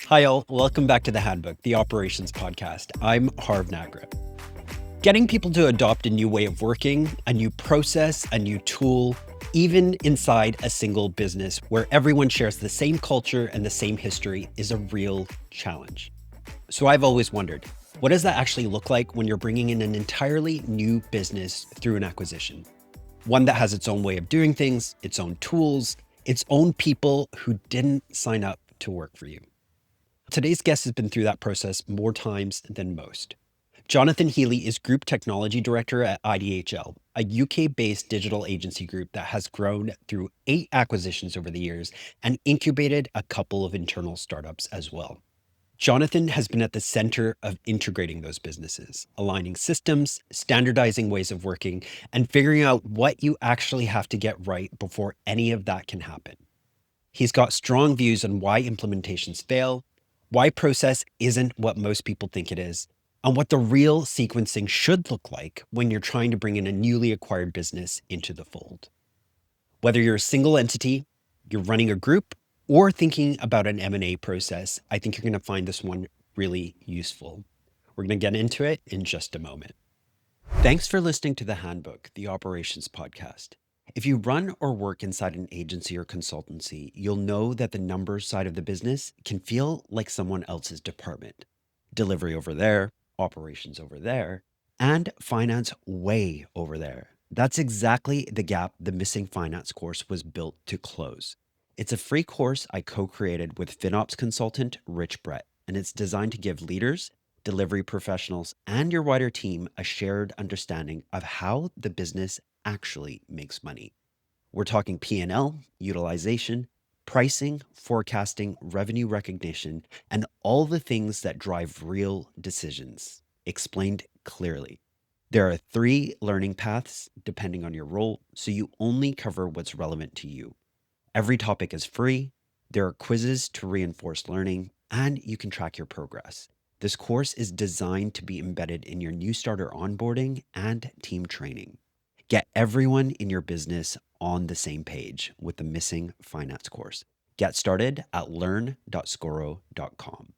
Hi, all. Welcome back to the Handbook, the Operations Podcast. I'm Harv Nagra. Getting people to adopt a new way of working, a new process, a new tool, even inside a single business where everyone shares the same culture and the same history is a real challenge. So I've always wondered, what does that actually look like when you're bringing in an entirely new business through an acquisition? One that has its own way of doing things, its own tools, its own people who didn't sign up to work for you. Today's guest has been through that process more times than most. Jonathan Healey is Group Technology Director at IDHL, a UK-based digital agency group that has grown through 8 acquisitions over the years and incubated a couple of internal startups as well. Jonathan has been at the center of integrating those businesses, aligning systems, standardizing ways of working, and figuring out what you actually have to get right before any of that can happen. He's got strong views on why implementations fail, why process isn't what most people think it is, and what the real sequencing should look like when you're trying to bring in a newly acquired business into the fold. Whether you're a single entity, you're running a group, or thinking about an M&A process, I think you're going to find this one really useful. We're going to get into it in just a moment. Thanks for listening to The Handbook, the Operations Podcast. If you run or work inside an agency or consultancy, you'll know that the numbers side of the business can feel like someone else's department. Delivery over there, operations over there, and finance way over there. That's exactly the gap the Missing Finance course was built to close. It's a free course I co-created with FinOps consultant Rich Brett, and it's designed to give leaders, delivery professionals, and your wider team a shared understanding of how the business actually makes money. We're talking P&L, utilization, pricing, forecasting, revenue recognition, and all the things that drive real decisions, explained clearly. There are 3 learning paths depending on your role, so you only cover what's relevant to you. Every topic is free. There are quizzes to reinforce learning, and you can track your progress. This course is designed to be embedded in your new starter onboarding and team training. Get everyone in your business on the same page with the Missing Finance course. Get started at learn.scoro.com.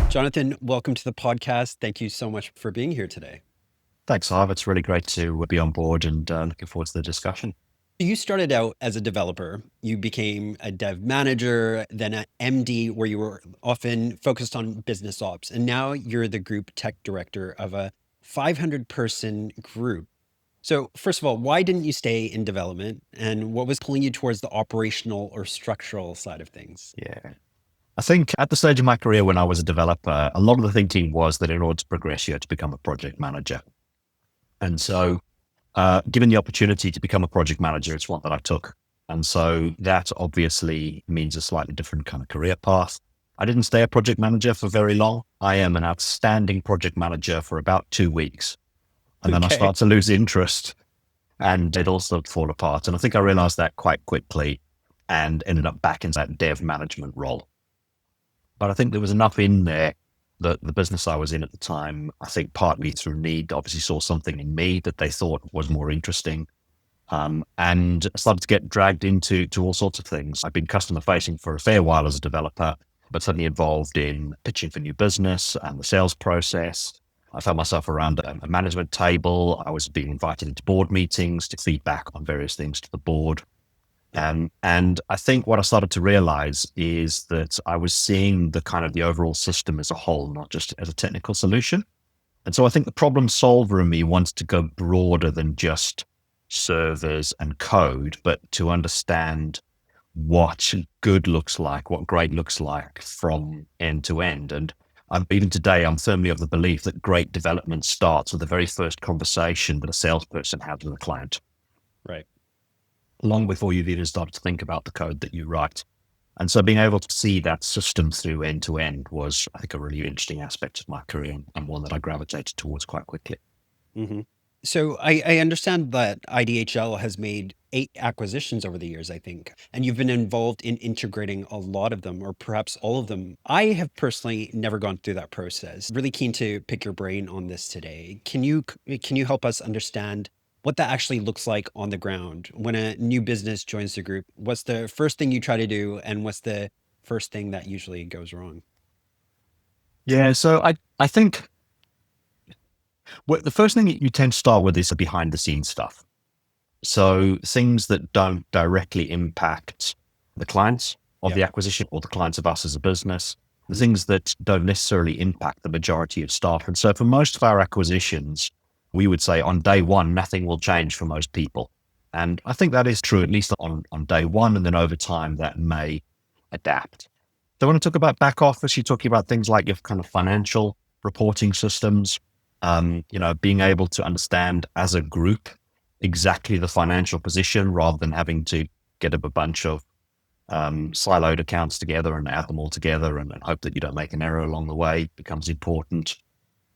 Jonathan, welcome to the podcast. Thank you so much for being here today. Thanks, Harv. It's really great to be on board and looking forward to the discussion. You started out as a developer. You became a dev manager, then an MD, where you were often focused on business ops. And now you're the group tech director of a 500-person group. So, first of all, why didn't you stay in development? And what was pulling you towards the operational or structural side of things? Yeah. I think at the stage of my career when I was a developer, a lot of the thinking was that in order to progress, you had to become a project manager. And so given the opportunity to become a project manager, it's one that I took. And so that obviously means a slightly different kind of career path. I didn't stay a project manager for very long. I am an outstanding project manager for about 2 weeks. And then I start to lose interest and it all started to fall apart. And I think I realized that quite quickly and ended up back in that dev management role. But I think there was enough in there that the business I was in at the time, I think partly through need, obviously saw something in me that they thought was more interesting. And started to get dragged into all sorts of things. I've been customer facing for a fair while as a developer, but suddenly involved in pitching for new business and the sales process. I found myself around a management table. I was being invited into board meetings to feedback on various things to the board. And I think what I started to realize is that I was seeing the kind of the overall system as a whole, not just as a technical solution. And so I think the problem solver in me wants to go broader than just servers and code, but to understand what good looks like, what great looks like from end to end. And even today, I'm firmly of the belief that great development starts with the very first conversation that a salesperson has with a client. Right. Long before you've even started to think about the code that you write. And so being able to see that system through end to end was, I think, a really interesting aspect of my career and one that I gravitated towards quite quickly. Mm-hmm. So I understand that IDHL has made 8 acquisitions over the years, I think, and you've been involved in integrating a lot of them, or perhaps all of them. I have personally never gone through that process. Really keen to pick your brain on this today. Can you help us understand what that actually looks like on the ground when a new business joins the group? What's the first thing you try to do, and what's the first thing that usually goes wrong? Yeah, so I think the first thing that you tend to start with is the behind the scenes stuff. So things that don't directly impact the clients of Yeah. the acquisition or the clients of us as a business, the Mhm. things that don't necessarily impact the majority of staff. And so for most of our acquisitions, we would say on day one, nothing will change for most people. And I think that is true, at least on day one. And then over time, that may adapt. So when I talk about back office, you're talking about things like your kind of financial reporting systems, being able to understand as a group exactly the financial position rather than having to get up a bunch of siloed accounts together and add them all together and hope that you don't make an error along the way becomes important.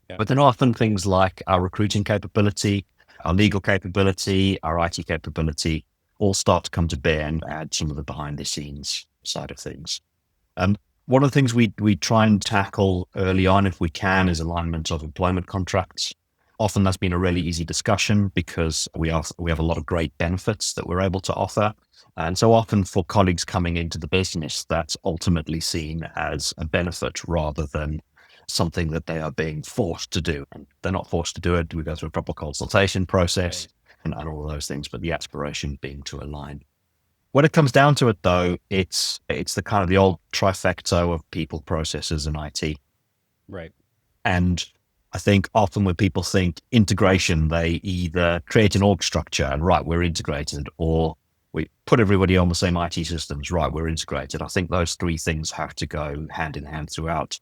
Yeah. But then often things like our recruiting capability, our legal capability, our IT capability all start to come to bear and add some of the behind the scenes side of things. Um, One of the things we try and tackle early on, if we can, is alignment of employment contracts. Often that's been a really easy discussion because we have a lot of great benefits that we're able to offer. And so often for colleagues coming into the business, that's ultimately seen as a benefit rather than something that they are being forced to do. And they're not forced to do it. We go through a proper consultation process and all of those things, but the aspiration being to align. When it comes down to it, though, it's the kind of the old trifecta of people, processes, and IT. Right. And I think often when people think integration, they either create an org structure and right, we're integrated, or we put everybody on the same IT systems, right, we're integrated. I think those three things have to go hand in hand throughout.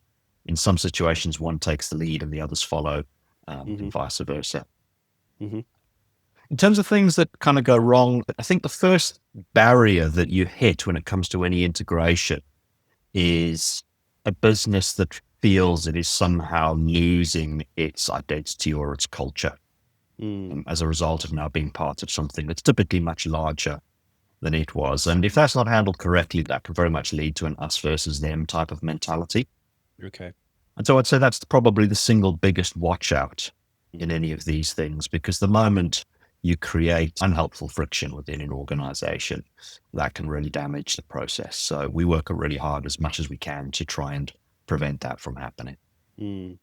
In some situations, one takes the lead and the others follow, Hmm. and vice versa. Hmm. In terms of things that kind of go wrong, I think the first barrier that you hit when it comes to any integration is a business that feels it is somehow losing its identity or its culture Mm. as a result of now being part of something that's typically much larger than it was. And if that's not handled correctly, that can very much lead to an us versus them type of mentality. Okay. And so I'd say that's probably the single biggest watch out in Mm. any of these things, because the moment you create unhelpful friction within an organization, that can really damage the process. So we work really hard as much as we can to try and prevent that from happening. Mm.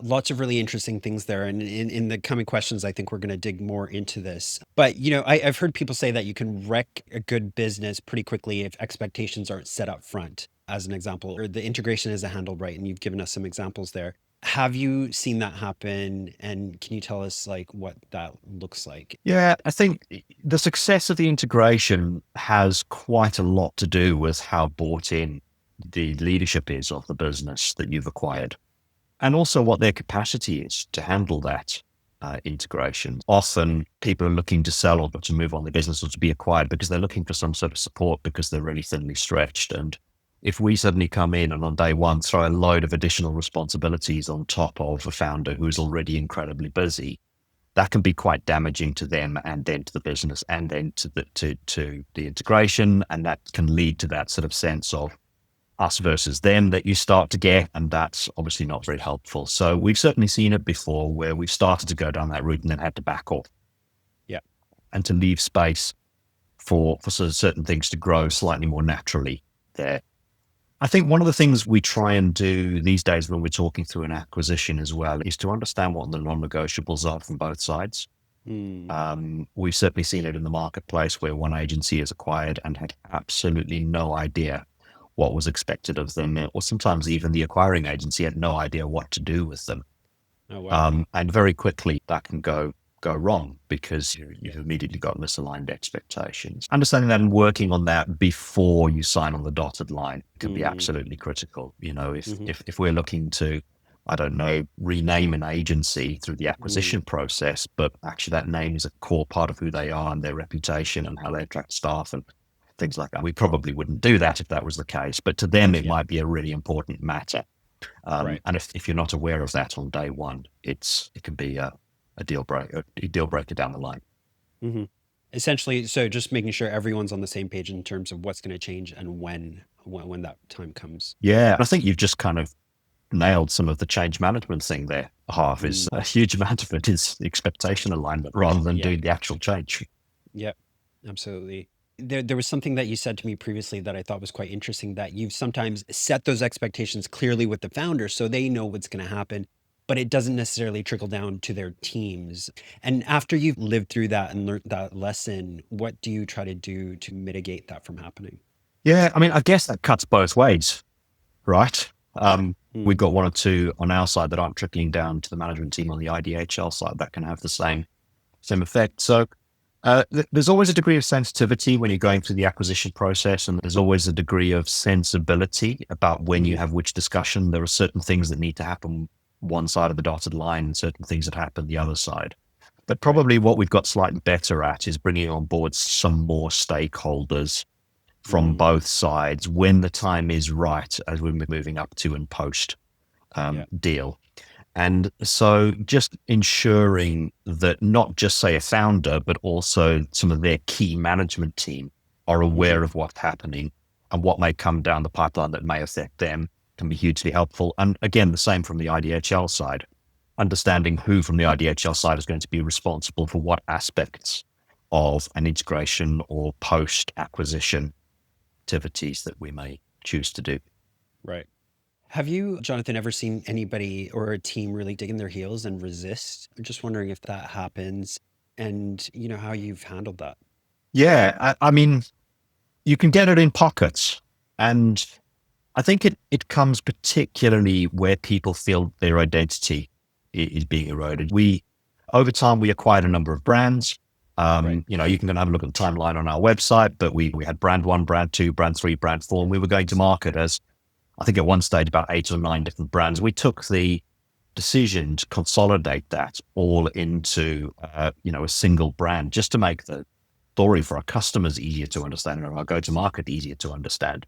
Lots of really interesting things there. And in the coming questions, I think we're going to dig more into this. But, I've heard people say that you can wreck a good business pretty quickly if expectations aren't set up front, as an example, or the integration isn't handled right. And you've given us some examples there. Have you seen that happen? And can you tell us like what that looks like? Yeah, I think the success of the integration has quite a lot to do with how bought in the leadership is of the business that you've Yeah. acquired, and also what their capacity is to handle that integration. Often people are looking to sell or to move on the business or to be acquired because they're looking for some sort of support because they're really thinly stretched. And if we suddenly come in and on day one throw a load of additional responsibilities on top of a founder who's already incredibly busy, that can be quite damaging to them and then to the business and then to the integration. And that can lead to that sort of sense of us versus them that you start to get. And that's obviously not very helpful. So we've certainly seen it before where we've started to go down that route and then had to back off Yeah. and to leave space for sort of certain things to grow slightly more naturally there. I think one of the things we try and do these days when we're talking through an acquisition as well is to understand what the non-negotiables are from both sides. Mm. We've certainly seen it in the marketplace where one agency is acquired and had absolutely no idea what was expected of them, or sometimes even the acquiring agency had no idea what to do with them. Oh, wow. And very quickly that can go wrong because Yeah. you've immediately got misaligned expectations. Understanding that and working on that before you sign on the dotted line can be Mm. absolutely critical. You know, Hmm. if we're looking to, I don't know, rename an agency through the Mm. acquisition process, but actually that name is a core part of who they are and their reputation and how they attract staff and things like that. We probably wouldn't do that if that was the case, but to them, it Yeah. might be a really important matter. Right. And if you're not aware of that on day one, it can be a deal breaker down the line. Hmm. Essentially, so just making sure everyone's on the same page in terms of what's going to change and when that time comes. Yeah, I think you've just kind of nailed some of the change management thing there. Half is Mm. a huge amount of it is expectation alignment rather than Yeah. doing the actual change. Yep. Absolutely. there was something that you said to me previously that I thought was quite interesting, that you've sometimes set those expectations clearly with the founder so they know what's going to happen, but it doesn't necessarily trickle down to their teams. And after you've lived through that and learned that lesson, what do you try to do to mitigate that from happening? Yeah, I mean, I guess that cuts both ways, right? We've Mm, got one or two on our side that aren't trickling down to the management team on the IDHL side that can have the same effect. So there's always a degree of sensitivity when you're going through the acquisition process, and there's always a degree of sensibility about when you mhm, have which discussion. There are certain things that need to happen one side of the dotted line and certain things that happen the other side. But right. probably what we've got slightly better at is bringing on board some more stakeholders from Mm, both sides when the time is right as we're moving up to and post yeah. deal. And so just ensuring that not just say a founder, but also some of their key management team are Hmm. aware of what's happening and what may come down the pipeline that may affect them can be hugely helpful. And again, the same from the IDHL side, understanding who from the IDHL side is going to be responsible for what aspects of an integration or post acquisition activities that we may choose to do. Right. Have you, Jonathan, ever seen anybody or a team really dig in their heels and resist? I'm just wondering if that happens and how you've handled that. Yeah, I mean, you can get it in pockets. And I think it comes particularly where people feel their identity is being eroded. Over time, we acquired a number of brands. Right. You can go and have a look at the timeline on our website, but we had brand one, brand two, brand three, brand four, and we were going to market as, I think at one stage, about 8 or 9 different brands. We took the decision to consolidate that all into, a single brand just to make the story for our customers easier to understand and our go-to-market easier to understand.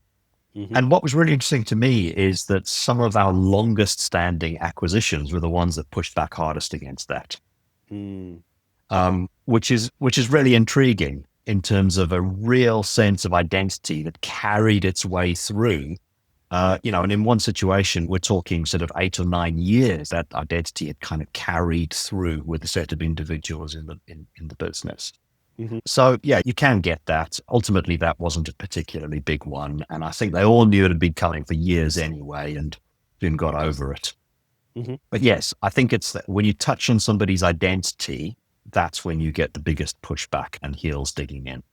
Hmm. And what was really interesting to me is that some of our longest standing acquisitions were the ones that pushed back hardest against that, Mm, which is really intriguing in terms of a real sense of identity that carried its way through. yeah. And in one situation, we're talking sort of 8 or 9 years that identity had kind of carried through with a set of individuals in the business. Hmm. So yeah, you can get that. Ultimately, that wasn't a particularly big one, and I think they all knew it had been coming for years anyway, and soon got over it. Hmm. But yes, I think it's that when you touch on somebody's identity, that's when you get the biggest pushback and heels digging in.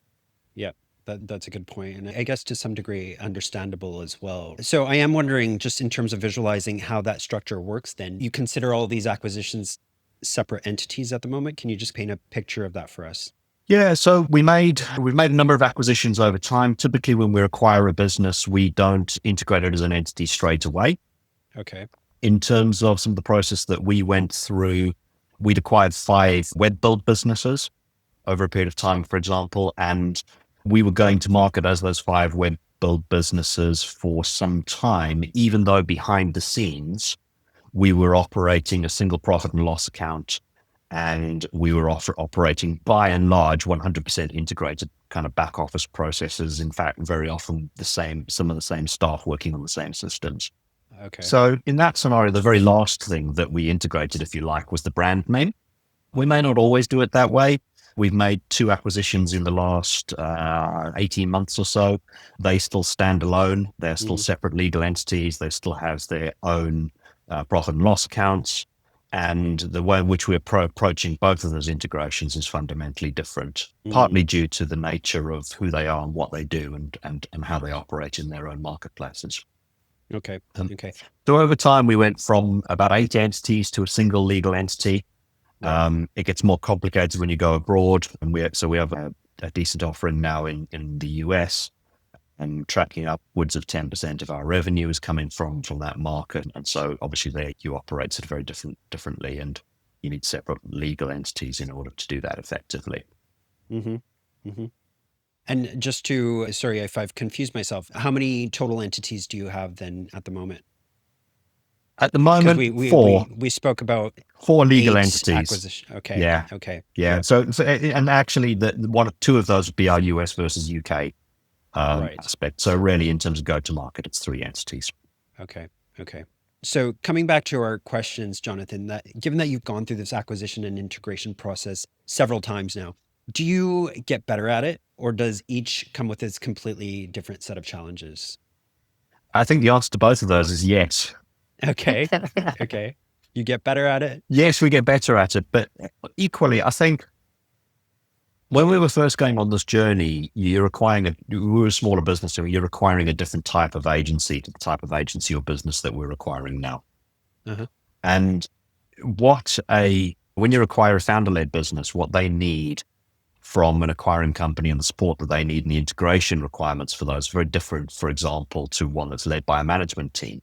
Yeah. That's a good point. And I guess to some degree, understandable as well. So I am wondering, just in terms of visualizing how that structure works, then you consider all these acquisitions separate entities at the moment. Can you just paint a picture of that for us? Yeah, so we've made a number of acquisitions over time. Typically, when we acquire a business, we don't integrate it as an entity straight away. Okay. In terms of some of the process that we went through, we'd acquired 5 web build businesses over a period of time, for example, and we were going to market as those 5 web build businesses for some time, even though behind the scenes we were operating a single profit and loss account, and we were operating by and large 100% integrated kind of back office processes. In fact, very often some of the same staff working on the same systems. Okay. So in that scenario, the very last thing that we integrated, if you like, was the brand name. We may not always do it that way. We've made 2 acquisitions in the last 18 months or so. They still stand alone. They're still Hmm. separate legal entities. They still have their own profit and loss accounts. And the way in which we're approaching both of those integrations is fundamentally different, Mm. partly due to the nature of who they are and what they do and how they operate in their own marketplaces. Okay. Um, Okay. so over time, we went from about 8 entities to a single legal entity. Right. It gets more complicated when you go abroad, and we have a decent offering now in the US, and tracking upwards of 10% of our revenue is coming from that market. And so obviously there you operate sort of very differently, and you need separate legal entities in order to do that effectively. Hmm. Hmm. And just to, sorry if I've confused myself, how many total entities do you have then at the moment? At the Because moment, we we four we we spoke about four legal 8 entities. acquisition. Okay. Yeah, Okay. yeah. Yeah. So and actually, the one or two of those would be our US versus UK Right. aspect. So really, in terms of go to market, it's 3 entities. Okay. Okay. So coming back to our questions, Jonathan, that given that you've gone through this acquisition and integration process several times now, Do you get better at it, or does each come with its completely different set of challenges? I think the answer to both of those is yes. Okay. Okay. You get better at it? Yes, we get better at it, but equally, I think when we were first going on this journey, we were a smaller business, so you're requiring a different type of agency to the type of agency or business that we're requiring now. Uh-huh. And when you acquire a founder-led business, what they need from an acquiring company and the support that they need and the integration requirements for those very different, for example, to one that's led by a management team,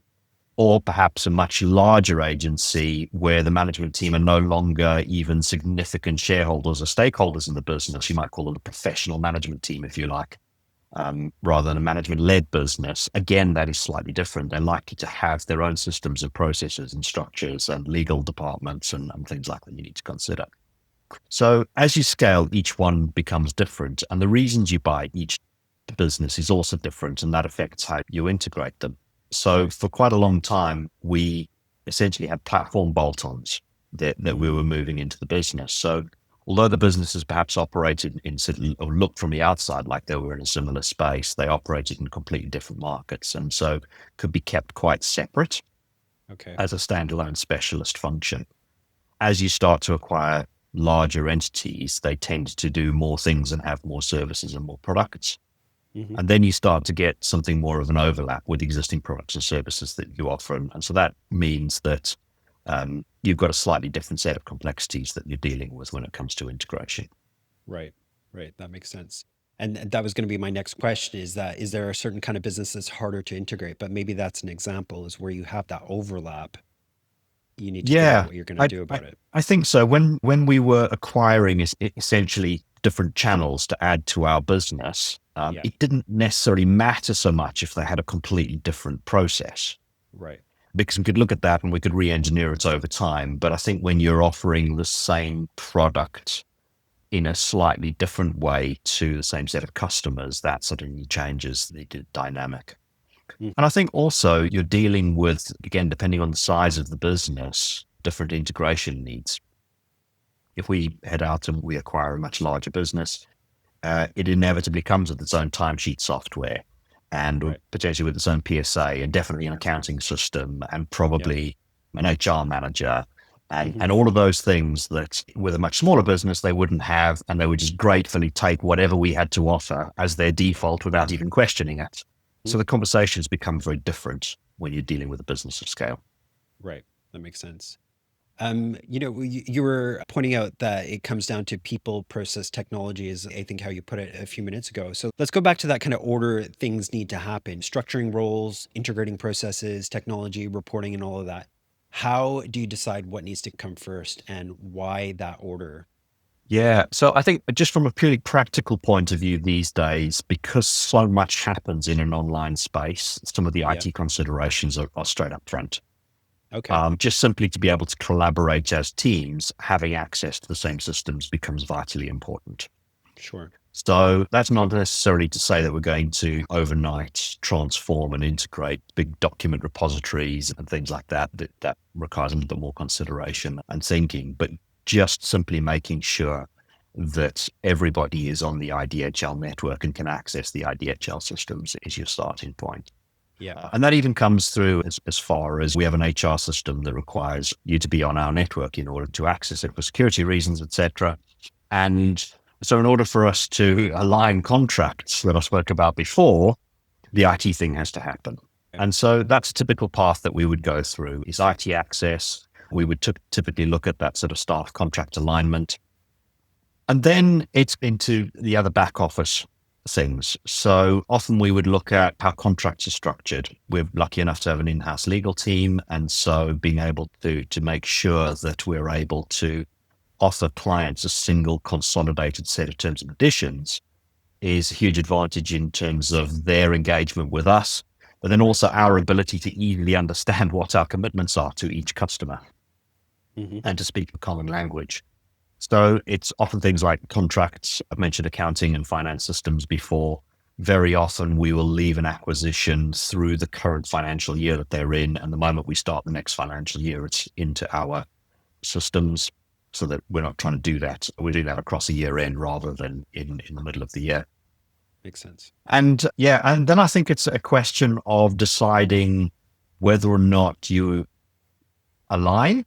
or perhaps a much larger agency where the management team are no longer even significant shareholders or stakeholders in the business. You might call it a professional management team, if you like, rather than a management-led business. Again, that is slightly different. They're likely to have their own systems and processes and structures and legal departments and things like that you need to consider. So as you scale, each one becomes different, and the reasons you buy each business is also different, and that affects how you integrate them. So for quite a long time, we essentially had platform bolt-ons that we were moving into the business. So although the businesses perhaps operated or looked from the outside like they were in a similar space, they operated in completely different markets, and so could be kept quite separate Okay. as a standalone specialist function. As you start to acquire larger entities, they tend to do more things and have more services and more products. Mm-hmm. And then you start to get something more of an overlap with existing products and services that you offer. And so that means that you've got a slightly different set of complexities that you're dealing with when it comes to integration. Right. Right. That makes sense. And that was going to be my next question is there a certain kind of business that's harder to integrate? But maybe that's an example is where you have that overlap. You need to figure out Yeah, what you're going to I, do I, about it. I think so. When we were acquiring essentially different channels to add to our business, Yeah. it didn't necessarily matter so much if they had a completely different process, Right. because we could look at that and we could re-engineer it over time. But I think when you're offering the same product in a slightly different way to the same set of customers, that suddenly changes the dynamic. Mm. And I think also you're dealing with, again, depending on the size of the business, different integration needs. If we head out and we acquire a much larger business, it inevitably comes with its own timesheet software and Right. potentially with its own PSA and definitely an accounting system and Yep. probably an HR manager Mm-hmm. and all of those things that with a much smaller business they wouldn't have, and they would just gratefully take whatever we had to offer as their default without even questioning it. So the conversations become very different when you're dealing with a business of scale. Right. That makes sense. You were pointing out that it comes down to people, process, technology is, I think, how you put it a few minutes ago. So let's go back to that kind of order things need to happen, structuring roles, integrating processes, technology, reporting, and all of that. How do you decide what needs to come first and why that order? Yeah. So I think just from a purely practical point of view these days, because so much happens in an online space, some of the Yeah. IT considerations are straight up front. Okay. Just simply to be able to collaborate as teams, having access to the same systems becomes vitally important. Sure. So that's not necessarily to say that we're going to overnight transform and integrate big document repositories and things like that. That requires a little bit more consideration and thinking, but just simply making sure that everybody is on the IDHL network and can access the IDHL systems is your starting point. Yeah. And that even comes through as far as we have an HR system that requires you to be on our network in order to access it for security reasons, etc. And so in order for us to align contracts that I spoke about before, the IT thing has to happen. And so that's a typical path that we would go through is IT access. We would typically look at that sort of staff contract alignment. And then it's into the other back office things. So often we would look at how contracts are structured. We're lucky enough to have an in-house legal team. And so being able to make sure that we're able to offer clients a single consolidated set of terms and conditions is a huge advantage in terms of their engagement with us, but then also our ability to easily understand what our commitments are to each customer Mm-hmm. and to speak a common language. So it's often things like contracts. I've mentioned accounting and finance systems before. Very often we will leave an acquisition through the current financial year that they're in. And the moment we start the next financial year, it's into our systems. so that we're not trying to do that. We're doing that across a year end rather than in the middle of the year. Makes sense. And yeah, and then I think it's a question of deciding whether or not you align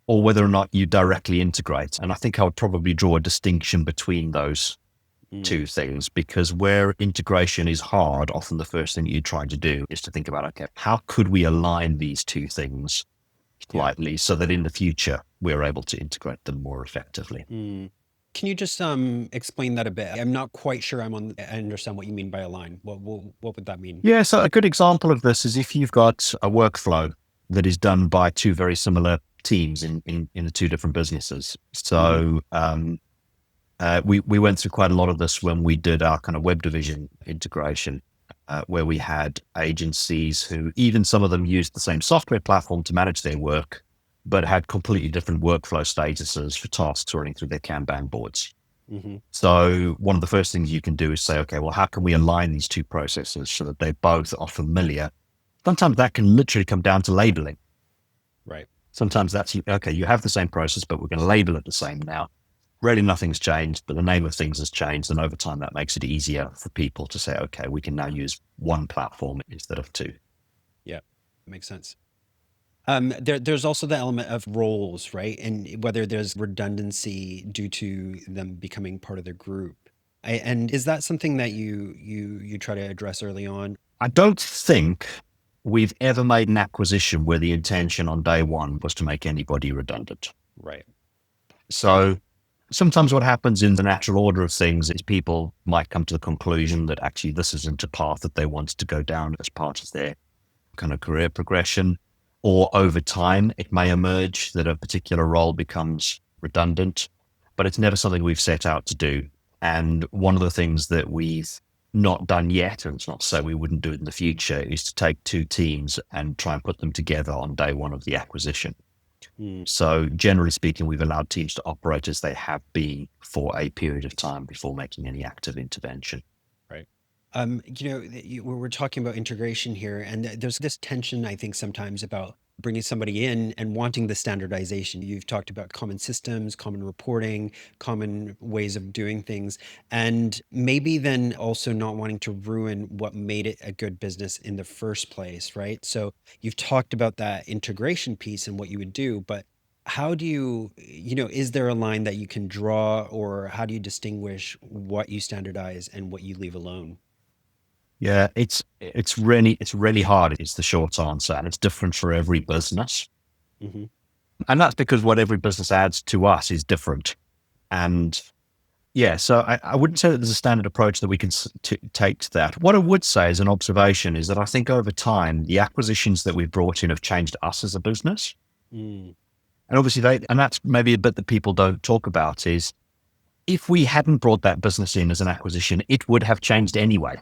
or whether or not you directly integrate. And I think I would probably draw a distinction between those two things, because where integration is hard, often the first thing you're trying to do is to think about, okay, how could we align these two things slightly so that in the future we're able to integrate them more effectively? Can you just explain that a bit? I'm not quite sure I understand what you mean by align. What would that mean? Yeah, so a good example of this is if you've got a workflow that is done by two very similar teams in the two different businesses. So we went through quite a lot of this when we did our kind of web division integration, where we had agencies who, even some of them used the same software platform to manage their work, but had completely different workflow statuses for tasks running through their Kanban boards. So one of the first things you can do is say, okay, well, how can we align these two processes so that they both are familiar? Sometimes that can literally come down to labeling. Right. Sometimes that's, okay, you have the same process, but we're going to label it the same now. Really nothing's changed, but the name of things has changed. And over time, that makes it easier for people to say, okay, we can now use one platform instead of two. Yeah, makes sense. There's also the element of roles, right? And whether there's redundancy due to them becoming part of the group. And is that something that you try to address early on? I don't think we've ever made an acquisition where the intention on day one was to make anybody redundant. Right. So sometimes what happens in the natural order of things is people might come to the conclusion that actually this isn't a path that they want to go down as part of their kind of career progression. Or over time, it may emerge that a particular role becomes redundant, but it's never something we've set out to do. And one of the things that we've not done yet, and it's not to say we wouldn't do it in the future, is to take two teams and try and put them together on day one of the acquisition. So generally speaking, we've allowed teams to operate as they have been for a period of time before making any active intervention. Right. We're talking about integration here, and there's this tension, I think, sometimes about bringing somebody in and wanting the standardization. You've talked about common systems, common reporting, common ways of doing things, and maybe then also not wanting to ruin what made it a good business in the first place, right? So you've talked about that integration piece and what you would do, but how do is there a line that you can draw, or how do you distinguish what you standardize and what you leave alone? Yeah, it's really hard is the short answer, and it's different for every business. And that's because what every business adds to us is different. And yeah, so I wouldn't say that there's a standard approach that we can take to that. What I would say as an observation is that I think over time, the acquisitions that we've brought in have changed us as a business. And obviously and that's maybe a bit that people don't talk about, is if we hadn't brought that business in as an acquisition, it would have changed anyway.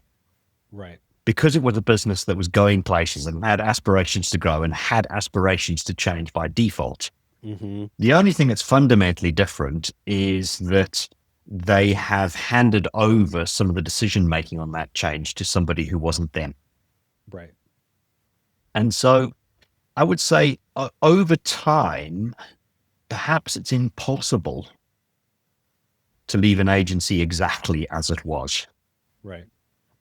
Right. Because it was a business that was going places and had aspirations to grow and had aspirations to change by default. The only thing that's fundamentally different is that they have handed over some of the decision making on that change to somebody who wasn't them. Right. And so I would say over time, perhaps it's impossible to leave an agency exactly as it was. Right.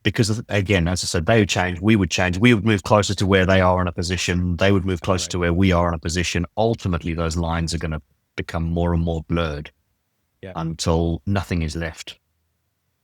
Because again, as I said, they would change, we would change, we would move closer to where they are in a position, they would move closer to where we are in a position. Ultimately, those lines are going to become more and more blurred until nothing is left.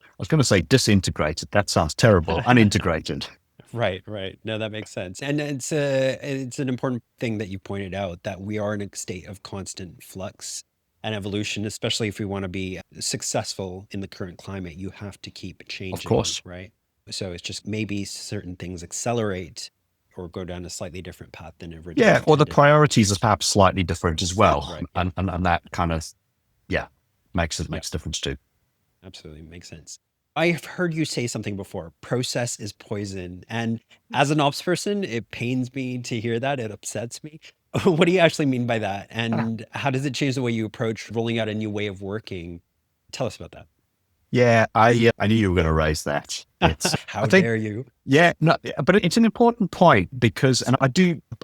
I was going to say disintegrated. That sounds terrible. Unintegrated. Right. No, that makes sense. And it's an important thing that you pointed out, that we are in a state of constant flux and evolution, especially if we want to be successful in the current climate. You have to keep changing. Of course. Right. So it's just maybe certain things accelerate or go down a slightly different path than originally. Yeah, or the priorities are perhaps slightly different as well. Right, and that kind of, makes a difference too. Absolutely. Makes sense. I've heard you say something before, process is poison. And as an ops person, it pains me to hear that. It upsets me. What do you actually mean by that? And how does it change the way you approach rolling out a new way of working? Tell us about that. Yeah, I knew you were going to raise that. How dare you? Yeah, no, but it's an important point because, and I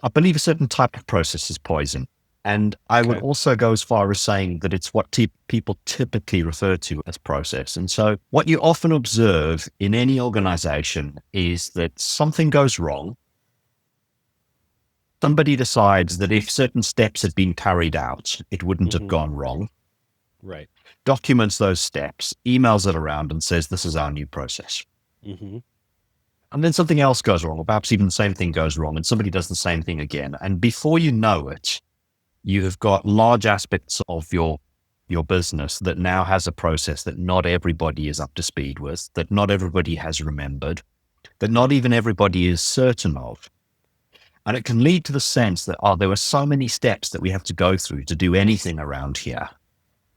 believe a certain type of process is poison. And I would Okay. also go as far as saying that it's what people typically refer to as process. And so what you often observe in any organization is that something goes wrong. Somebody decides that if certain steps had been carried out, it wouldn't have Hmm. gone wrong, Right. documents those steps, emails it around and says, this is our new process. Hmm. And then something else goes wrong, or perhaps even the same thing goes wrong, and somebody does the same thing again. And before you know it, you have got large aspects of your business that now has a process that not everybody is up to speed with, that not everybody has remembered, that not even everybody is certain of. And it can lead to the sense that, oh, there are so many steps that we have to go through to do anything around here.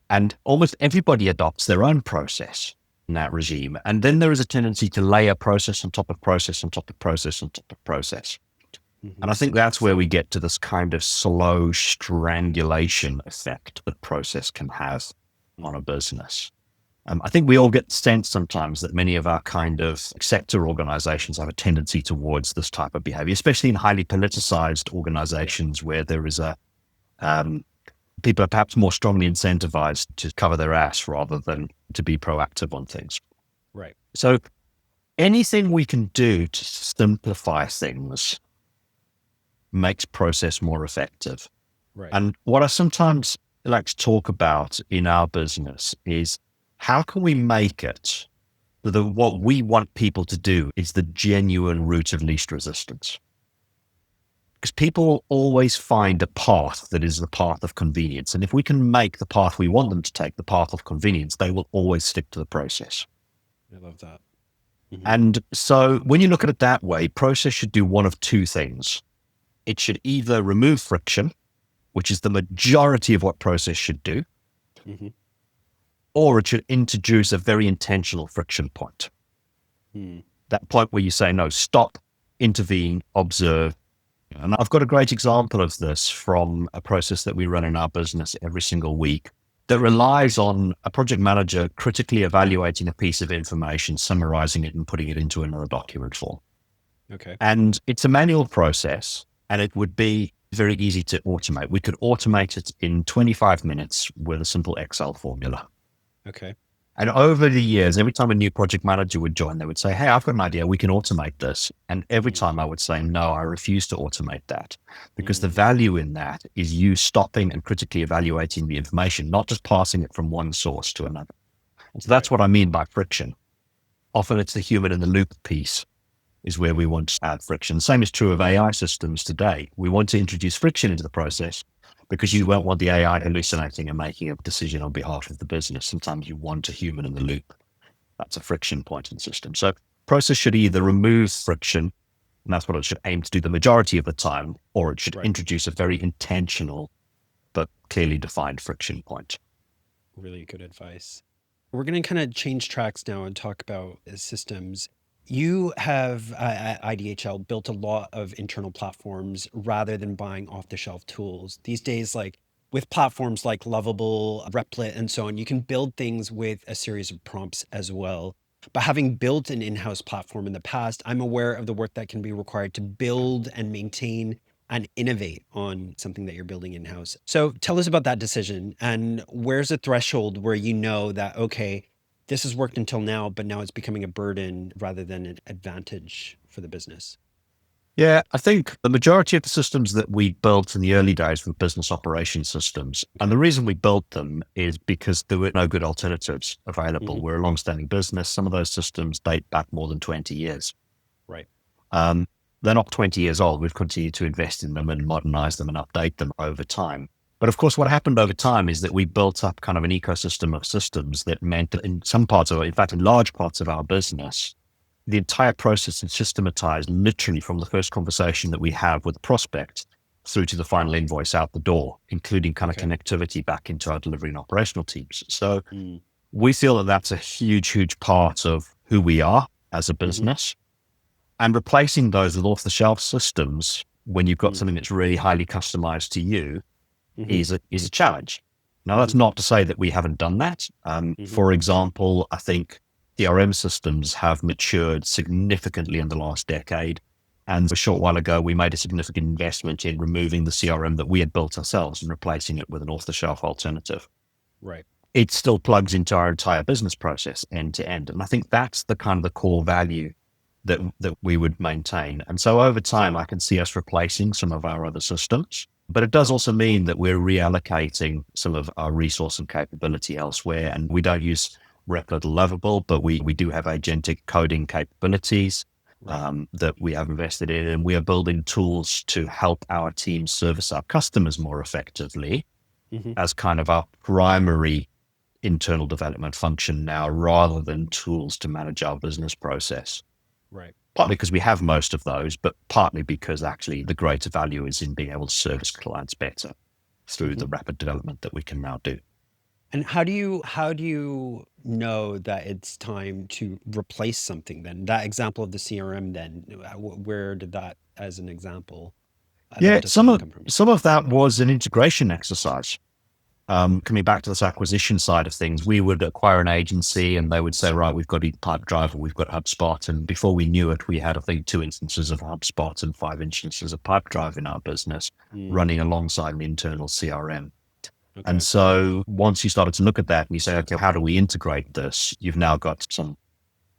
And almost everybody adopts their own process in that regime. And then there is a tendency to layer process on top of process on top of process on top of process. Hmm. And I think that's where we get to this kind of slow strangulation effect that process can have on a business. I think we all get the sense sometimes that many of our kind of sector organizations have a tendency towards this type of behavior, especially in highly politicized organizations where there is people are perhaps more strongly incentivized to cover their ass rather than to be proactive on things. Right. So anything we can do to simplify things makes process more effective. Right. And what I sometimes like to talk about in our business is how can we make it so that what we want people to do is the genuine route of least resistance? Because people will always find a path that is the path of convenience. And if we can make the path we want them to take the path of convenience, they will always stick to the process. I love that. Hmm. And so when you look at it that way, process should do one of two things. It should either remove friction, which is the majority of what process should do, Hmm. or it should introduce a very intentional friction point. Hmm. That point where you say, no, stop, intervene, observe. And I've got a great example of this from a process that we run in our business every single week that relies on a project manager critically evaluating a piece of information, summarizing it and putting it into another document form. Okay. And it's a manual process and it would be very easy to automate. We could automate it in 25 minutes with a simple Excel formula. Okay. And over the years, every time a new project manager would join, they would say, hey, I've got an idea. We can automate this. And every time I would say, no, I refuse to automate that because the value in that is you stopping and critically evaluating the information, not just passing it from one source to another. And so that's Right. what I mean by friction. Often it's the human in the loop piece is where we want to add friction. Same is true of AI systems today. We want to introduce friction into the process because you won't want the AI hallucinating and making a decision on behalf of the business. Sometimes you want a human in the loop. That's a friction point in the system. So process should either remove friction, and that's what it should aim to do the majority of the time, or it should Right. introduce a very intentional but clearly defined friction point. Really good advice. We're going to kind of change tracks now and talk about systems. You have at IDHL built a lot of internal platforms rather than buying off the shelf tools. These days, like with platforms like Lovable, Replit, and so on, you can build things with a series of prompts as well. But having built an in house platform in the past, I'm aware of the work that can be required to build and maintain and innovate on something that you're building in house. So tell us about that decision and where's the threshold where you know that, okay, this has worked until now, but now it's becoming a burden rather than an advantage for the business. Yeah, I think the majority of the systems that we built in the early days were business operations systems. And Okay. the reason we built them is because there were no good alternatives available. Hmm. We're a long-standing business. Some of those systems date back more than 20 years. Right. Um, they're not 20 years old. We've continued to invest in them and modernize them and update them over time. But of course, what happened over time is that we built up kind of an ecosystem of systems that meant that in some parts of, in fact, in large parts of our business, the entire process is systematized literally from the first conversation that we have with the prospect through to the final invoice out the door, including kind of Okay. connectivity back into our delivery and operational teams. So Mm. we feel that that's a huge, huge part of who we are as a Hmm. business. And replacing those with off the shelf systems when you've got Mm. something that's really highly customized to you Hmm. is a challenge. Now, Hmm. that's not to say that we haven't done that. Hmm. For example, I think CRM systems have matured significantly in the last decade. And a short while ago, we made a significant investment in removing the CRM that we had built ourselves and replacing it with an off-the-shelf alternative. Right. It still plugs into our entire business process end to end. And I think that's the kind of the core value that we would maintain. And so over time, I can see us replacing some of our other systems. But it does also mean that we're reallocating some of our resource and capability elsewhere. And we don't use Replit or Lovable, but we do have agentic coding capabilities that we have invested in. And we are building tools to help our team service our customers more effectively as kind of our primary internal development function now, rather than tools to manage our business process. Right. Partly because we have most of those, but partly because actually the greater value is in being able to service clients better through the rapid development that we can now do. And how do you know that it's time to replace something then? That example of the CRM then, where did that as an example, Yeah, that decision come from? some of that was an integration exercise. Coming back to this acquisition side of things, we would acquire an agency and they would say, right, we've got Pipedrive or we've got HubSpot. And before we knew it, we had, I think, 2 instances of HubSpot and 5 instances of Pipedrive in our business running alongside an internal CRM. Okay. And so once you started to look at that and you say, okay, how do we integrate this? You've now got some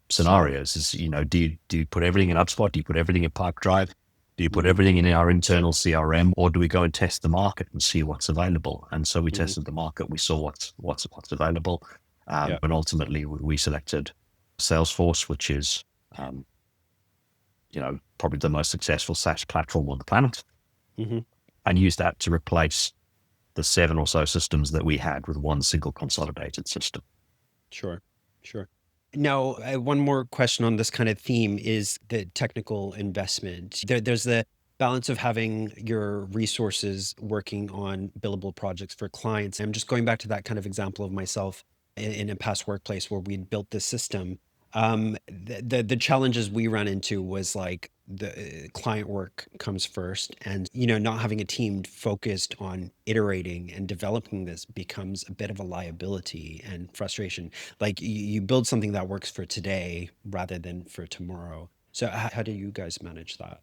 scenarios. Is, do you put everything in HubSpot? Do you put everything in Pipedrive? Do you put everything in our internal CRM, or do we go and test the market and see what's available? And so we tested the market. We saw what's available, Yeah. and ultimately we selected Salesforce, which is probably the most successful SaaS platform on the planet, and used that to replace the 7 or so systems that we had with one single consolidated system. Sure. Sure. Now, one more question on this kind of theme is the technical investment. There's the balance of having your resources working on billable projects for clients. I'm just going back to that kind of example of myself in a past workplace where we'd built this system. The challenges we ran into was like the client work comes first, and not having a team focused on iterating and developing this becomes a bit of a liability and frustration. Like you build something that works for today rather than for tomorrow. So how do you guys manage that?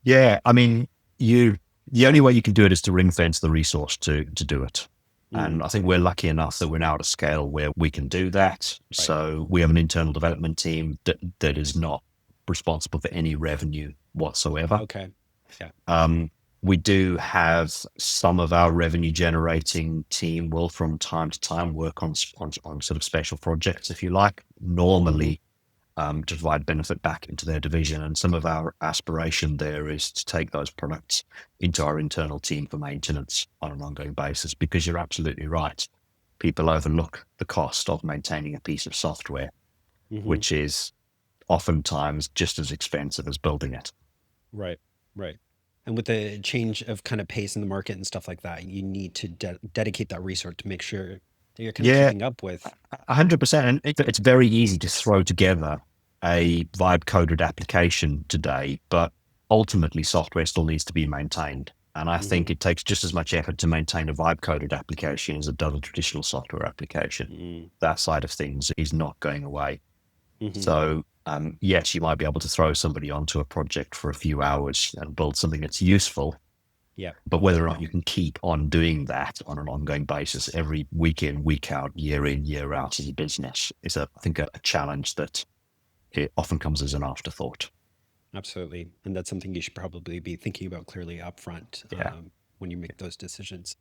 Yeah, I mean, the only way you can do it is to ring fence the resource to do it. And I think we're lucky enough that we're now at a scale where we can do that. Right. So we have an internal development team that is not responsible for any revenue whatsoever. Okay. Yeah. We do have some of our revenue generating team will from time to time work on sort of special projects, if you like, normally to provide benefit back into their division. And some of our aspiration there is to take those products into our internal team for maintenance on an ongoing basis, because you're absolutely right. People overlook the cost of maintaining a piece of software, which is oftentimes just as expensive as building it. Right. Right. And with the change of kind of pace in the market and stuff like that, you need to dedicate that resource to make sure that you're kind of Yeah, keeping up with. 100%. And it's very easy to throw together a vibe coded application today, but ultimately software still needs to be maintained. And I think it takes just as much effort to maintain a vibe coded application as it does a traditional software application. That side of things is not going away. So yes, you might be able to throw somebody onto a project for a few hours and build something that's useful. Yeah. But whether or not you can keep on doing that on an ongoing basis every week in, week out, year in, year out as a business is, I think, a challenge that it often comes as an afterthought. Absolutely. And that's something you should probably be thinking about clearly upfront when you make those decisions.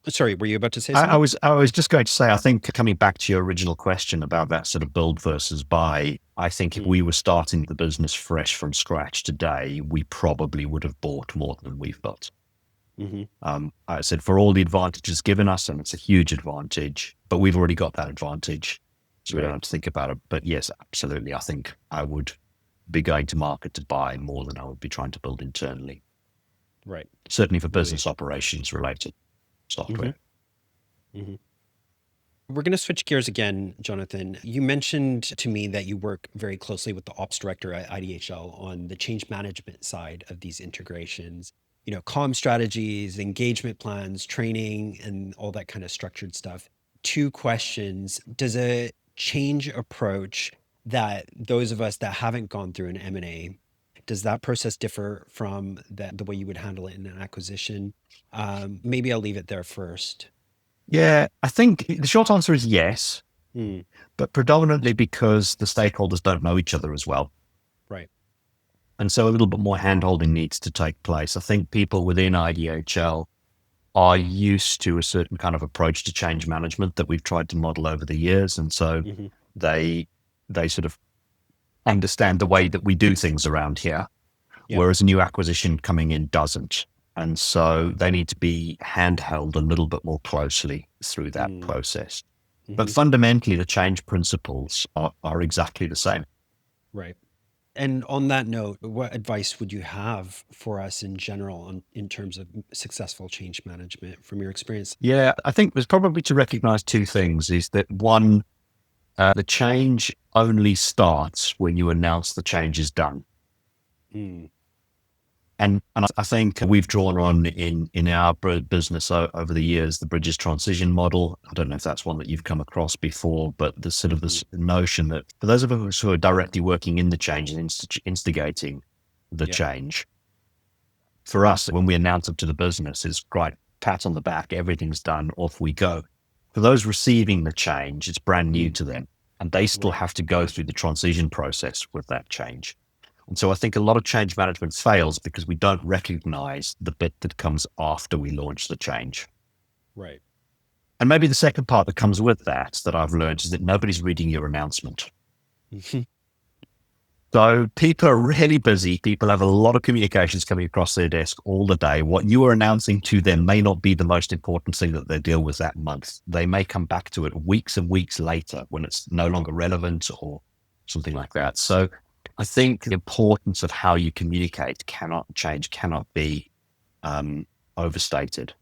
Sorry, were you about to say I something? was just going to say, I think coming back to your original question about that sort of build versus buy, I think if we were starting the business fresh from scratch today, we probably would have bought more than we've got. I said, for all the advantages given us, and it's a huge advantage, but we've already got that advantage, so we don't have to think about it. But yes, absolutely, I think I would be going to market to buy more than I would be trying to build internally. Right. Certainly for business operations related software. We're going to switch gears again, Jonathan. You mentioned to me that you work very closely with the ops director at IDHL on the change management side of these integrations, comm strategies, engagement plans, training, and all that kind of structured stuff. 2 questions. Does a change approach that those of us that haven't gone through an M&A Does that process differ from the way you would handle it in an acquisition? Maybe I'll leave it there first. Yeah, I think the short answer is yes, Mm, but predominantly because the stakeholders don't know each other as well. right. And so a little bit more handholding needs to take place. I think people within IDHL are used to a certain kind of approach to change management that we've tried to model over the years. And so Hmm. they sort of understand the way that we do things around here, Yep. whereas a new acquisition coming in doesn't. And so they need to be handheld a little bit more closely through that Mm, process. But hmm. fundamentally, the change principles are exactly the same. Right. And on that note, what advice would you have for us in general in terms of successful change management from your experience? Yeah, I think there's probably to recognize two things is that one, the change only starts when you announce the change is done. Mm, And I think we've drawn on in our business over the years, the Bridges transition model. I don't know if that's one that you've come across before, but the sort of hmm. this notion that for those of us who are directly working in the change and instigating the Yep. change, for us, when we announce it to the business, is great, pat on the back, everything's done, off we go. For those receiving the change, it's brand new Mm, to them, and they still right. have to go through the transition process with that change. And so I think a lot of change management fails because we don't recognize the bit that comes after we launch the change. Right. And maybe the second part that comes with that I've learned is that nobody's reading your announcement. So people are really busy. People have a lot of communications coming across their desk all the day. What you are announcing to them may not be the most important thing that they deal with that month. They may come back to it weeks and weeks later when it's no longer relevant or something like that. So I think the importance of how you communicate cannot be overstated.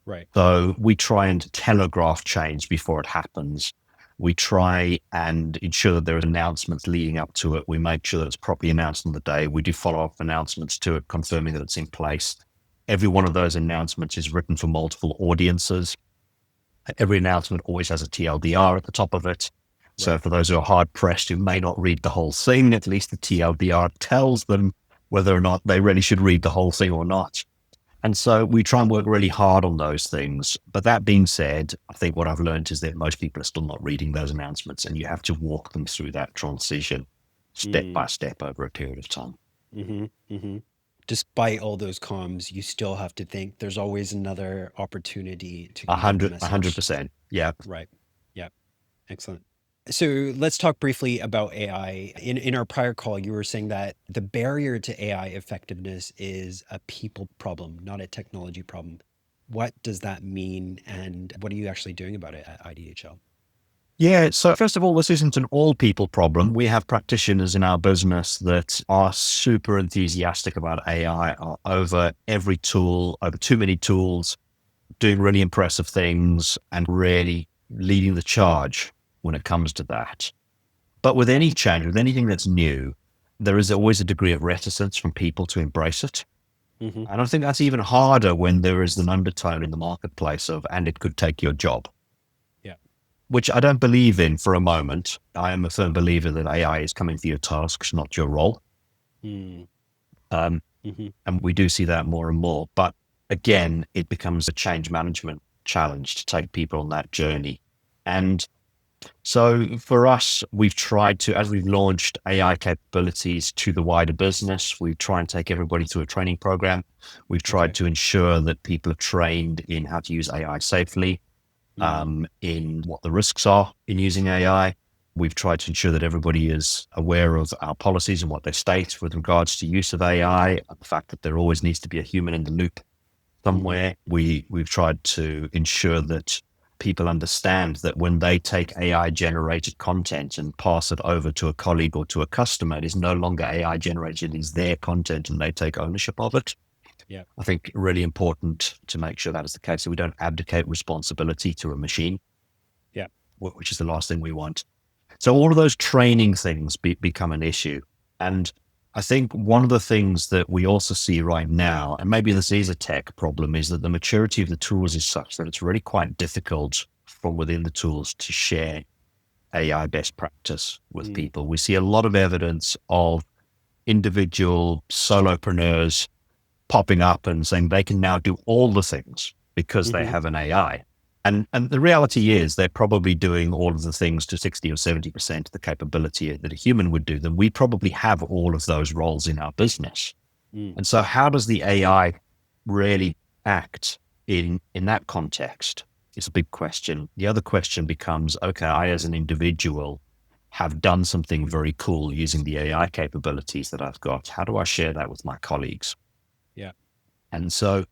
Right. So we try and telegraph change before it happens. We try and ensure that there are announcements leading up to it. We make sure that it's properly announced on the day. We do follow-up announcements to it, confirming that it's in place. Every one of those announcements is written for multiple audiences. Every announcement always has a TLDR at the top of it. So Right. for those who are hard pressed, who may not read the whole thing, at least the TLDR tells them whether or not they really should read the whole thing or not. And so we try and work really hard on those things. But that being said, I think what I've learned is that most people are still not reading those announcements, and you have to walk them through that transition step by Mm, step over a period of time. hmm. Hmm. Despite all those comms, you still have to think there's always another opportunity to A convey the hundred, a hundred message. percent. Yeah. Right. Yeah. Excellent. So let's talk briefly about AI. In our prior call, you were saying that the barrier to AI effectiveness is a people problem, not a technology problem. What does that mean, and what are you actually doing about it at IDHL? Yeah. So first of all, this isn't an all people problem. We have practitioners in our business that are super enthusiastic about AI, are over every tool, over too many tools, doing really impressive things and really leading the charge when it comes to that. But with any change, with anything that's new, there is always a degree of reticence from people to embrace it. Hmm. And I think that's even harder when there is an undertone in the marketplace of, and it could take your job, Yeah. which I don't believe in for a moment. I am a firm believer that AI is coming for your tasks, not your role. Mm-hmm. Um, and we do see that more and more. But again, it becomes a change management challenge to take people on that journey. And so for us, we've tried to, as we've launched AI capabilities to the wider business, we try and take everybody through a training program. We've tried Okay. to ensure that people are trained in how to use AI safely, Mm, in what the risks are in using AI. We've tried to ensure that everybody is aware of our policies and what they state with regards to use of AI, and the fact that there always needs to be a human in the loop mm-hmm. somewhere. We've tried to ensure that people understand that when they take AI generated content and pass it over to a colleague or to a customer, it is no longer AI generated, it is their content and they take ownership of it. Yeah. I think really important to make sure that is the case. So we don't abdicate responsibility to a machine, Yeah. which is the last thing we want. So all of those training things become an issue. And I think one of the things that we also see right now, and maybe this is a tech problem, is that the maturity of the tools is such that it's really quite difficult from within the tools to share AI best practice with Mm, people. We see a lot of evidence of individual solopreneurs popping up and saying they can now do all the things because they have an AI. And the reality is they're probably doing all of the things to 60 or 70% of the capability that a human would do them. We probably have all of those roles in our business. And so how does the AI really act in that context? It's a big question. The other question becomes, okay, I as an individual have done something very cool using the AI capabilities that I've got. How do I share that with my colleagues? Yeah. And so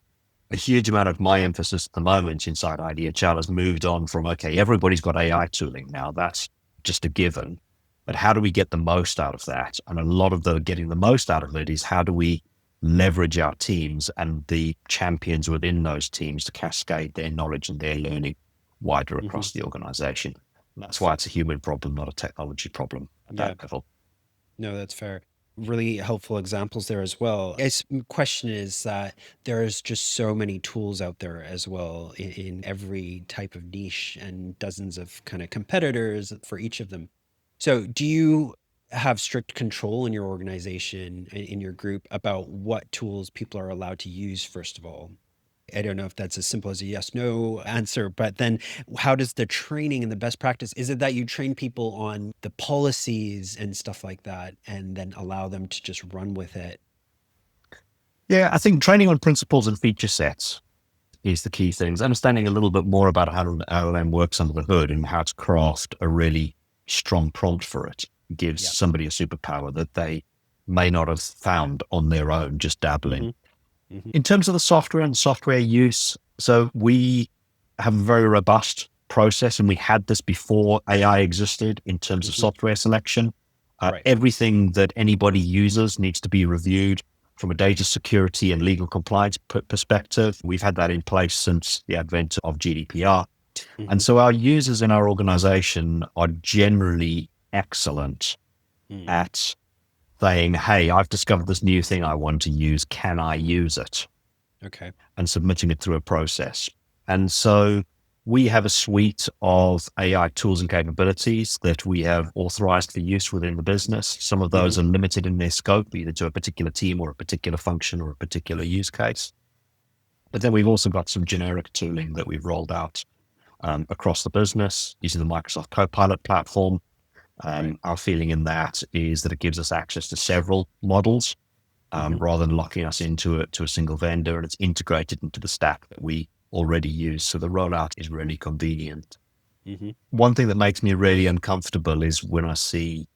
a huge amount of my emphasis at the moment inside IDHL has moved on from, okay, everybody's got AI tooling now. That's just a given. But how do we get the most out of that? And a lot of the getting the most out of it is how do we leverage our teams and the champions within those teams to cascade their knowledge and their learning wider across the organization. And that's why it's a human problem, not a technology problem at that level. No, that's fair. Really helpful examples there as well. Question is that there's just so many tools out there as well in every type of niche and dozens of kind of competitors for each of them. So do you have strict control in your organization, in your group, about what tools people are allowed to use, first of all? I don't know if that's as simple as a yes, no answer, but then how does the training and the best practice, is it that you train people on the policies and stuff like that and then allow them to just run with it? Yeah, I think training on principles and feature sets is the key things. Understanding a little bit more about how an LLM works under the hood and how to craft a really strong prompt for it gives somebody a superpower that they may not have found on their own, just dabbling. In terms of the software and software use, so we have a very robust process, and we had this before AI existed in terms of software selection. Everything that anybody uses needs to be reviewed from a data security and legal compliance perspective. We've had that in place since the advent of GDPR. And so our users in our organization are generally excellent at saying, hey, I've discovered this new thing I want to use. Can I use it? Okay. And submitting it through a process. And so we have a suite of AI tools and capabilities that we have authorized for use within the business. Some of those are limited in their scope, either to a particular team or a particular function or a particular use case. But then we've also got some generic tooling that we've rolled out across the business using the Microsoft Copilot platform. Our feeling in that is that it gives us access to several models rather than locking us into a single vendor, and it's integrated into the stack that we already use. So the rollout is really convenient. One thing that makes me really uncomfortable is when I see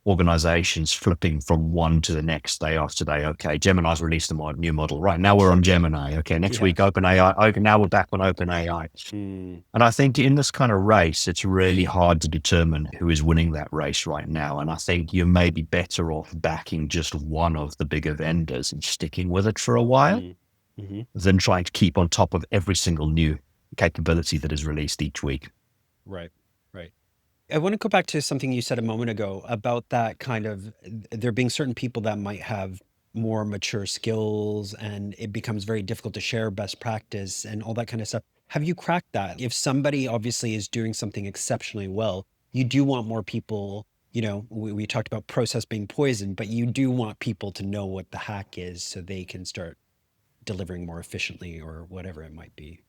organizations flipping from one to the next day after day. Okay, Gemini's released a new model. Right, now we're on Gemini. Okay, next week OpenAI. Okay, now we're back on OpenAI. And I think in this kind of race, it's really hard to determine who is winning that race right now. And I think you may be better off backing just one of the bigger vendors and sticking with it for a while than trying to keep on top of every single new capability that is released each week. Right. I want to go back to something you said a moment ago about that kind of there being certain people that might have more mature skills and it becomes very difficult to share best practice and all that kind of stuff. Have you cracked that? If somebody obviously is doing something exceptionally well, you do want more people, we talked about process being poison, but you do want people to know what the hack is so they can start delivering more efficiently or whatever it might be.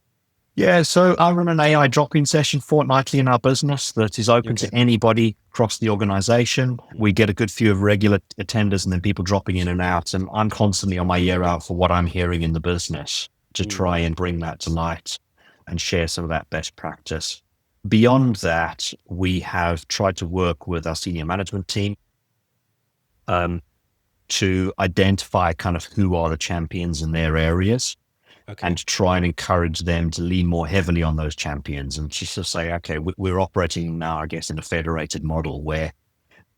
Yeah, so I run an AI drop-in session fortnightly in our business that is open to anybody across the organization. We get a good few of regular attenders and then people dropping in and out. And I'm constantly on my ear out for what I'm hearing in the business to try and bring that to light and share some of that best practice. Beyond that, we have tried to work with our senior management team to identify kind of who are the champions in their areas. And to try and encourage them to lean more heavily on those champions and just to say, okay, we're operating now, I guess, in a federated model where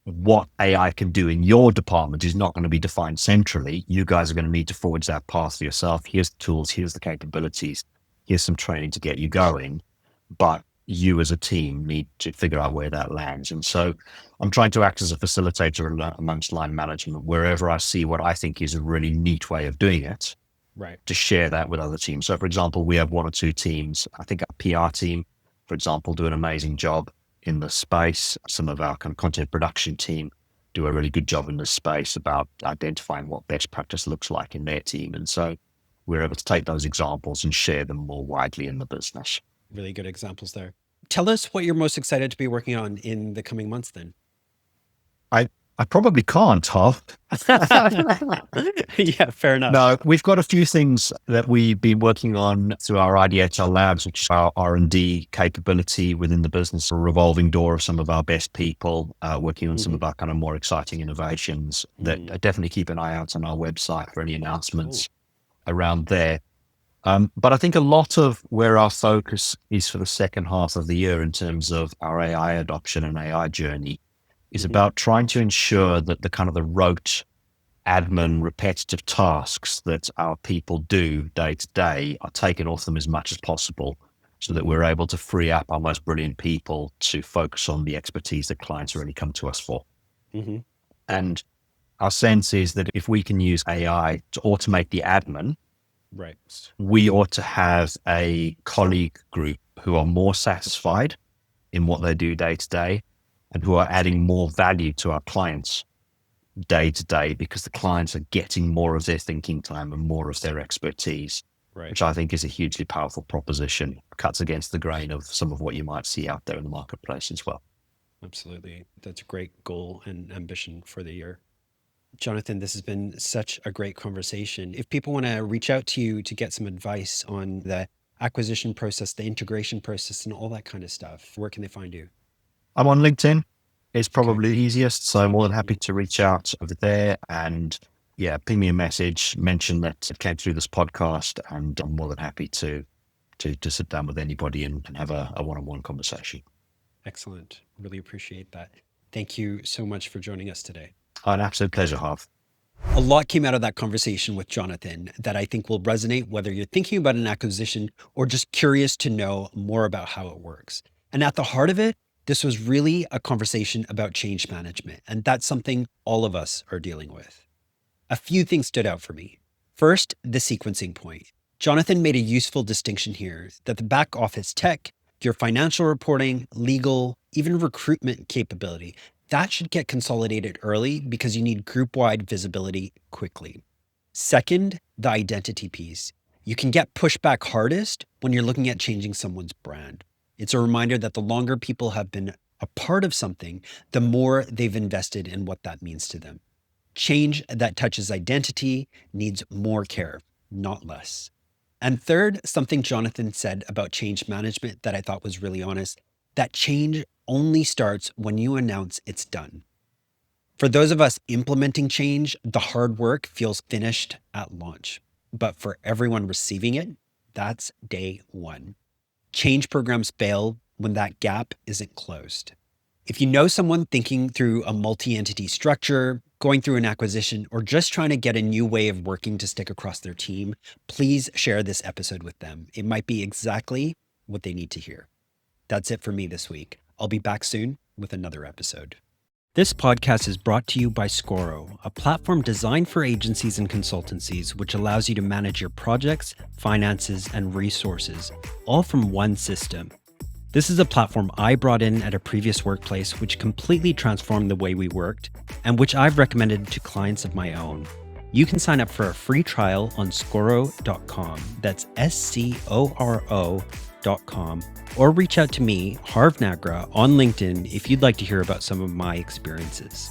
what AI can do in your department is not going to be defined centrally. You guys are going to need to forge that path for yourself. Here's the tools, here's the capabilities, here's some training to get you going. But you as a team need to figure out where that lands. And so I'm trying to act as a facilitator amongst line management wherever I see what I think is a really neat way of doing it. To share that with other teams. So, for example, we have one or two teams. I think our PR team, for example, do an amazing job in the space. Some of our kind of content production team do a really good job in this space about identifying what best practice looks like in their team. And so we're able to take those examples and share them more widely in the business. Really good examples there. Tell us what you're most excited to be working on in the coming months then. I probably can't, Harv. Yeah, fair enough. No, we've got a few things that we've been working on through our IDHL labs, which is our R&D capability within the business, a revolving door of some of our best people working on some of our kind of more exciting innovations that definitely keep an eye out on our website for any announcements around there. But I think a lot of where our focus is for the second half of the year in terms of our AI adoption and AI journey is about trying to ensure that the kind of the rote admin repetitive tasks that our people do day to day are taken off them as much as possible so that we're able to free up our most brilliant people to focus on the expertise that clients really come to us for. And our sense is that if we can use AI to automate the admin, right, we ought to have a colleague group who are more satisfied in what they do day to day and who are adding more value to our clients day to day because the clients are getting more of their thinking time and more of their expertise, which I think is a hugely powerful proposition, cuts against the grain of some of what you might see out there in the marketplace as well. Absolutely. That's a great goal and ambition for the year. Jonathan, this has been such a great conversation. If people want to reach out to you to get some advice on the acquisition process, the integration process, and all that kind of stuff, where can they find you? I'm on LinkedIn. It's probably the easiest. So I'm more than happy to reach out over there and ping me a message, mention that it came through this podcast, and I'm more than happy to sit down with anybody and have a one-on-one conversation. Excellent. Really appreciate that. Thank you so much for joining us today. An absolute pleasure, Harv. A lot came out of that conversation with Jonathan that I think will resonate whether you're thinking about an acquisition or just curious to know more about how it works. And at the heart of it, this was really a conversation about change management, and that's something all of us are dealing with. A few things stood out for me. First, the sequencing point. Jonathan made a useful distinction here that the back office tech, your financial reporting, legal, even recruitment capability, that should get consolidated early because you need group-wide visibility quickly. Second, the identity piece. You can get pushback hardest when you're looking at changing someone's brand. It's a reminder that the longer people have been a part of something, the more they've invested in what that means to them. Change that touches identity needs more care, not less. And third, something Jonathan said about change management that I thought was really honest, that change only starts when you announce it's done. For those of us implementing change, the hard work feels finished at launch. But for everyone receiving it, that's day one. Change programs fail when that gap isn't closed. If you know someone thinking through a multi-entity structure, going through an acquisition, or just trying to get a new way of working to stick across their team, please share this episode with them. It might be exactly what they need to hear. That's it for me this week. I'll be back soon with another episode. This podcast is brought to you by Scoro, a platform designed for agencies and consultancies, which allows you to manage your projects, finances, and resources, all from one system. This is a platform I brought in at a previous workplace, which completely transformed the way we worked, and which I've recommended to clients of my own. You can sign up for a free trial on Scoro.com. That's Scoro.com. Or reach out to me, Harv Nagra, on LinkedIn if you'd like to hear about some of my experiences.